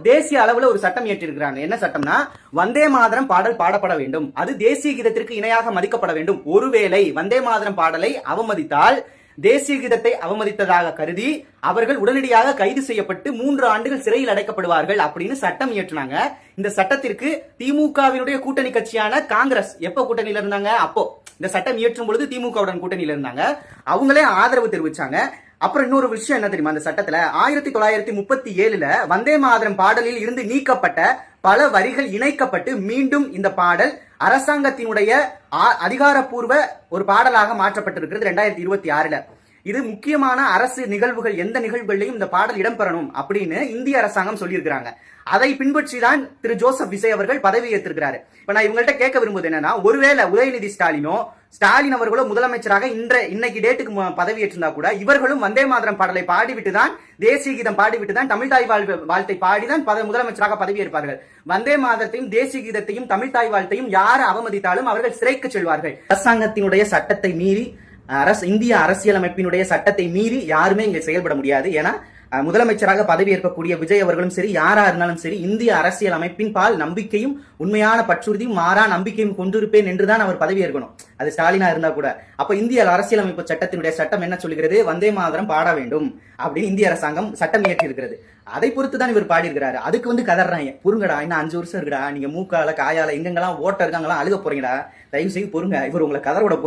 தேசிய அளவுல ஒரு சட்டம் இயற்றிருக்கிறாங்க. என்ன சட்டம்னா, வந்தே மாதரம் பாடல் பாடப்பட வேண்டும், அது தேசிய கீதத்திற்கு இணையாக மதிக்கப்பட வேண்டும். ஒருவேளை வந்தே மாதரம் பாடலை அவமதித்தால் தேசிய கீதத்தை அவமதித்ததாக கருதி அவர்கள் உடனடியாக கைது செய்யப்பட்டு 3 ஆண்டுகள் சிறையில் அடைக்கப்படுவார்கள் அப்படின்னு சட்டம் இயற்றினாங்க. இந்த சட்டத்திற்கு திமுகவினுடைய கூட்டணி கட்சியான காங்கிரஸ் எப்ப கூட்டணியில இருந்தாங்க? அப்போ இந்த சட்டம் இயற்றும் பொழுது திமுகவுடன் கூட்டணியில இருந்தாங்க. அவங்களே ஆதரவு தெரிவிச்சாங்க. அப்புறம் இன்னொரு விஷயம் என்ன தெரியுமா? அந்த சட்டத்துல 1937 வந்தே மாதரம் பாடலில் இருந்து நீக்கப்பட்ட பல வரிகள் இணைக்கப்பட்டு மீண்டும் இந்த பாடல் அரசாங்கத்தினுடைய அதிகாரப்பூர்வ ஒரு பாடலாக மாற்றப்பட்டிருக்கிறது 2026. இது முக்கியமான அரசு நிகழ்வுகள், எந்த நிகழ்வுகளையும் இந்த பாடல் இடம்பெறணும் அப்படின்னு இந்திய அரசாங்கம் சொல்லியிருக்கிறாங்க. அதை பின்பற்றி தான் திரு ஜோசப் விஜய் அவர்கள் பதவி ஏற்றிருக்கிறாரு. இப்ப நான் இவங்கள்ட்ட கேட்க விரும்புவது என்னன்னா, ஒருவேளை உதயநிதி ஸ்டாலின் அவர்களோ முதலமைச்சராக இன்னைக்கு டேட்டுக்கு பதவி ஏற்றிருந்தா கூட இவர்களும் வந்தே மாதரம் பாடலை பாடிவிட்டு தான், தேசிய கீதம் பாடிவிட்டு தான், தமிழ் தாய் வாழ்த்தை பாடிதான் முதலமைச்சராக பதவி ஏற்பார்கள். வந்தே மாதத்தையும் தேசிய கீதத்தையும் தமிழ் தாய் வாழ்த்தையும் யார் அவமதித்தாலும் அவர்கள் சிறைக்கு செல்வார்கள். அரசாங்கத்தினுடைய சட்டத்தை மீறி, இந்திய அரசியலமைப்பினுடைய சட்டத்தை மீறி யாருமே இங்க செயல்பட முடியாது. ஏன்னா முதலமைச்சராக பதவி ஏற்கக்கூடிய விஜய் அவர்களும் சரி, யாரா இருந்தாலும் சரி, இந்திய அரசியல் அமைப்பின் பால் நம்பிக்கையும் உண்மையான பற்றுறுதியும் மாறா நம்பிக்கையும் கொண்டிருப்பேன் என்றுதான் அவர் பதவி ஏற்கணும். அது ஸ்டாலினா இருந்தா கூட. அப்ப இந்திய அரசியலமைப்பு சட்டத்தினுடைய சட்டம் என்ன சொல்கிறது? வந்தே மாதரம் பாட வேண்டும் அப்படின்னு இந்திய அரசாங்கம் சட்டம் இயற்றி இருக்கிறது. அதை பொறுத்து தான் இவர் பாடி இருக்கிறாரு. அதுக்கு கதறாங்க, பொறுங்கடா, இன்னும் 5 வருஷம் இருக்குடா, நீங்க மூக்கால காயால எங்கெங்கெல்லாம் ஓட்ட இருக்காங்களாம் அழுக போறீங்கடா, தயவு செய்து பொறுங்க, இவர் உங்களை கதற விட